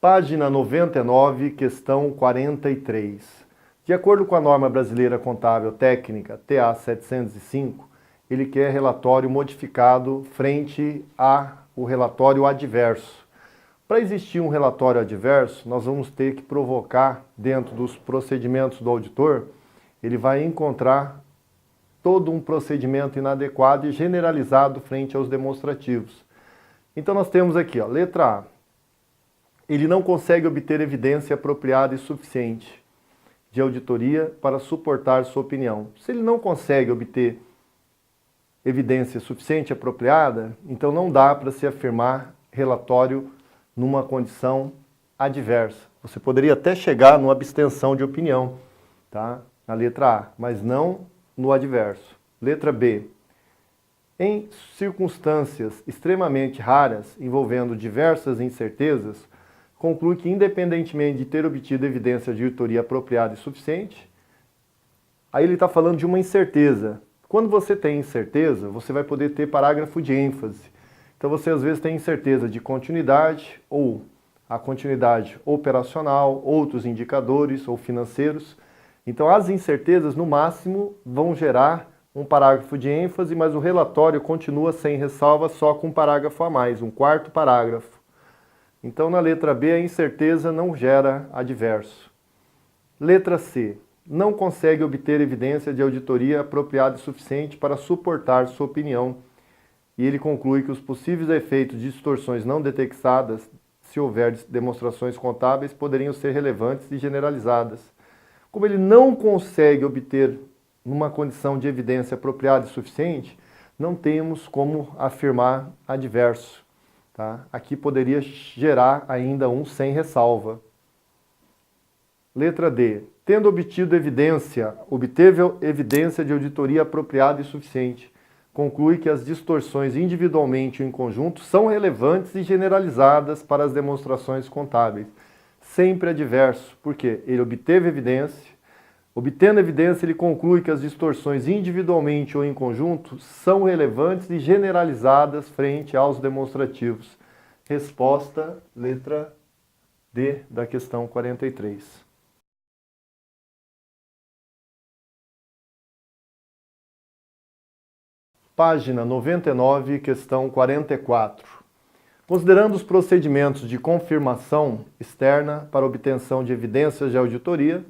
Página 99, questão 43. De acordo com a norma brasileira contábil técnica, TA 705, ele quer relatório modificado frente ao relatório adverso. Para existir um relatório adverso, nós vamos ter que provocar, dentro dos procedimentos do auditor, ele vai encontrar todo um procedimento inadequado e generalizado frente aos demonstrativos. Então nós temos aqui, letra A. Ele não consegue obter evidência apropriada e suficiente de auditoria para suportar sua opinião. Se ele não consegue obter evidência suficiente e apropriada, então não dá para se afirmar relatório numa condição adversa. Você poderia até chegar numa abstenção de opinião, tá? Na letra A, mas não no adverso. Letra B. Em circunstâncias extremamente raras, envolvendo diversas incertezas, conclui que, independentemente de ter obtido evidência de auditoria apropriada e suficiente, aí ele está falando de uma incerteza. Quando você tem incerteza, você vai poder ter parágrafo de ênfase. Então você às vezes tem incerteza de continuidade, ou a continuidade operacional, outros indicadores ou financeiros. Então as incertezas, no máximo, vão gerar um parágrafo de ênfase, mas o relatório continua sem ressalva, só com um parágrafo a mais, um quarto parágrafo. Então, na letra B, a incerteza não gera adverso. Letra C. Não consegue obter evidência de auditoria apropriada e suficiente para suportar sua opinião. E ele conclui que os possíveis efeitos de distorções não detectadas, se houver demonstrações contábeis, poderiam ser relevantes e generalizadas. Como ele não consegue obter numa condição de evidência apropriada e suficiente, não temos como afirmar adverso. Tá? Aqui poderia gerar ainda um sem ressalva. Letra D. Tendo obteve evidência de auditoria apropriada e suficiente, conclui que as distorções individualmente ou em conjunto são relevantes e generalizadas para as demonstrações contábeis. Sempre adverso, porque ele obteve evidência. Obtendo evidência, ele conclui que as distorções individualmente ou em conjunto são relevantes e generalizadas frente aos demonstrativos. Resposta, letra D da questão 43. Página 99, questão 44. Considerando os procedimentos de confirmação externa para obtenção de evidências de auditoria,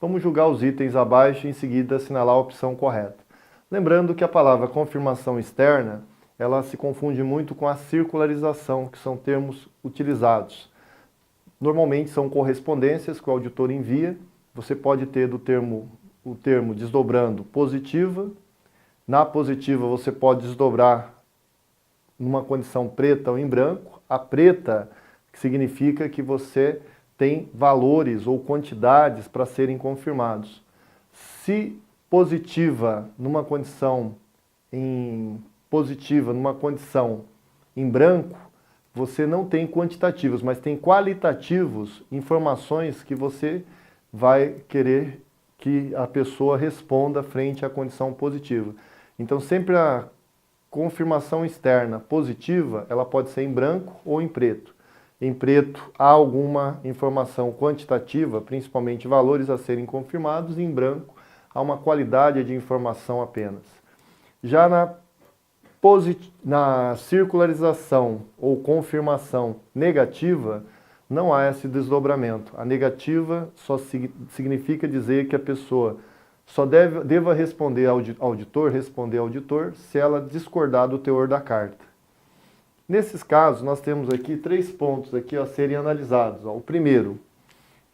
vamos julgar os itens abaixo e em seguida assinalar a opção correta. Lembrando que a palavra confirmação externa, ela se confunde muito com a circularização, que são termos utilizados. Normalmente são correspondências que o auditor envia, você pode ter o termo desdobrando positiva, na positiva você pode desdobrar numa condição preta ou em branco, a preta significa que você tem valores ou quantidades para serem confirmados. Se positiva numa condição em branco, você não tem quantitativos, mas tem qualitativos, informações que você vai querer que a pessoa responda frente à condição positiva. Então sempre a confirmação externa positiva, ela pode ser em branco ou em preto. Em preto há alguma informação quantitativa, principalmente valores a serem confirmados, e em branco há uma qualidade de informação apenas. Já na circularização ou confirmação negativa, não há esse desdobramento. A negativa só significa dizer que a pessoa só deva responder ao auditor, se ela discordar do teor da carta. Nesses casos, nós temos aqui 3 pontos aqui a serem analisados. O primeiro,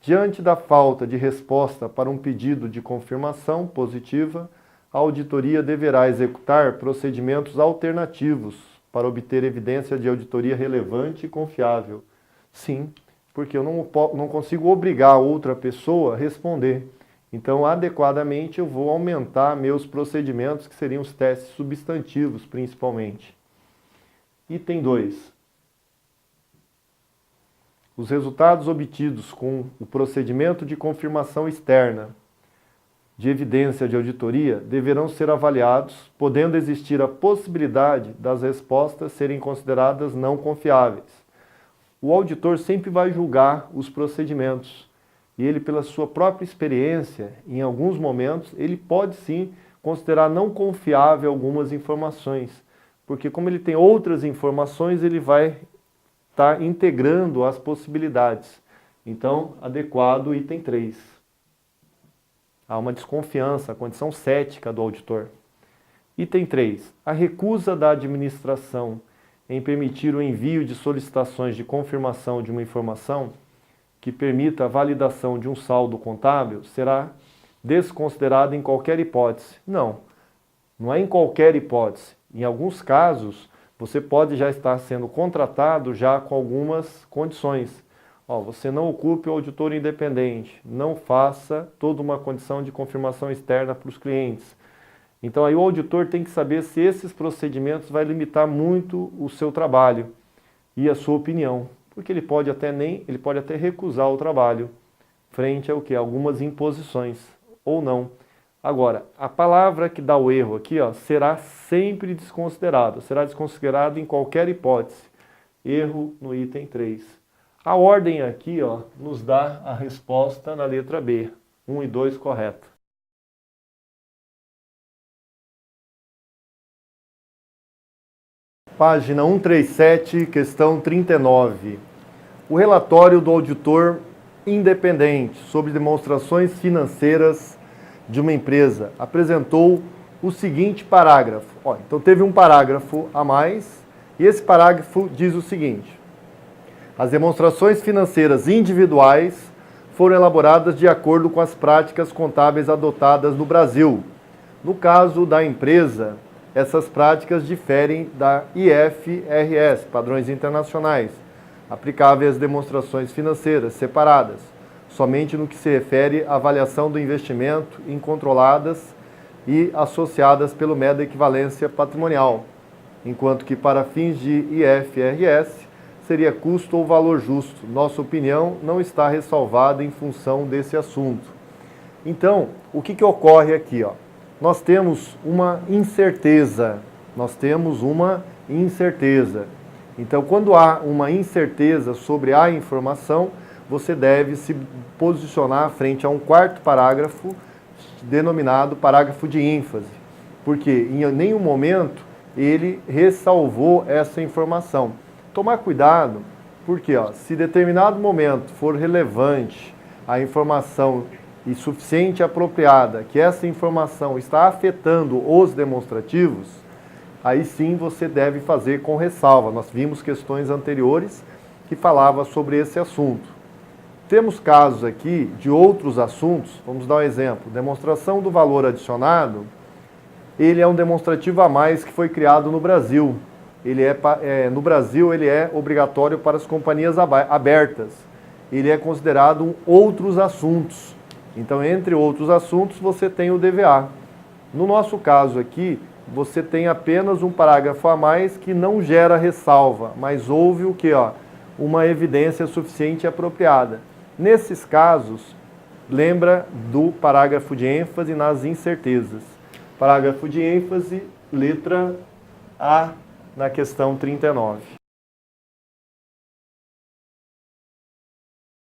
diante da falta de resposta para um pedido de confirmação positiva, a auditoria deverá executar procedimentos alternativos para obter evidência de auditoria relevante e confiável. Sim, porque eu não consigo obrigar outra pessoa a responder. Então, adequadamente, eu vou aumentar meus procedimentos, que seriam os testes substantivos, principalmente. Item 2. Os resultados obtidos com o procedimento de confirmação externa de evidência de auditoria deverão ser avaliados, podendo existir a possibilidade das respostas serem consideradas não confiáveis. o auditor sempre vai julgar os procedimentos. E ele, pela sua própria experiência, em alguns momentos, ele pode sim considerar não confiável algumas informações. Porque como ele tem outras informações, ele vai estar integrando as possibilidades. Então, adequado o item 3. Há uma desconfiança, a condição cética do auditor. Item 3. A recusa da administração em permitir o envio de solicitações de confirmação de uma informação que permita a validação de um saldo contábil será desconsiderada em qualquer hipótese. Não é em qualquer hipótese. Em alguns casos, você pode já estar sendo contratado já com algumas condições. Você não ocupe o auditor independente, não faça toda uma condição de confirmação externa para os clientes. Então aí o auditor tem que saber se esses procedimentos vai limitar muito o seu trabalho e a sua opinião, porque ele pode até recusar o trabalho frente ao que algumas imposições ou não. Agora, a palavra que dá o erro aqui, será sempre desconsiderado, será desconsiderado em qualquer hipótese. Erro no item 3. A ordem aqui, nos dá a resposta na letra B, 1 e 2 correta. Página 137, questão 39. O relatório do auditor independente sobre demonstrações financeiras de uma empresa apresentou o seguinte parágrafo. Então teve um parágrafo a mais, e esse parágrafo diz o seguinte: as demonstrações financeiras individuais foram elaboradas de acordo com as práticas contábeis adotadas no Brasil. No caso da empresa, essas práticas diferem da IFRS, padrões internacionais, aplicáveis às demonstrações financeiras separadas, somente no que se refere à avaliação do investimento incontroladas e associadas pelo método de equivalência patrimonial, enquanto que para fins de IFRS seria custo ou valor justo. Nossa opinião não está ressalvada em função desse assunto. Então, o que ocorre aqui? Nós temos uma incerteza. Então, quando há uma incerteza sobre a informação, você deve se posicionar frente a um quarto parágrafo, denominado parágrafo de ênfase, porque em nenhum momento ele ressalvou essa informação. Tomar cuidado, porque se determinado momento for relevante a informação e suficiente e apropriada, que essa informação está afetando os demonstrativos, aí sim você deve fazer com ressalva. Nós vimos questões anteriores que falavam sobre esse assunto. Temos casos aqui de outros assuntos, vamos dar um exemplo. Demonstração do valor adicionado, ele é um demonstrativo a mais que foi criado no Brasil. No Brasil ele é obrigatório para as companhias abertas. Ele é considerado outros assuntos. Então, entre outros assuntos, você tem o DVA. No nosso caso aqui, você tem apenas um parágrafo a mais que não gera ressalva, mas houve o quê? Uma evidência suficiente e apropriada. Nesses casos, lembra do parágrafo de ênfase nas incertezas. Parágrafo de ênfase, letra A, na questão 39.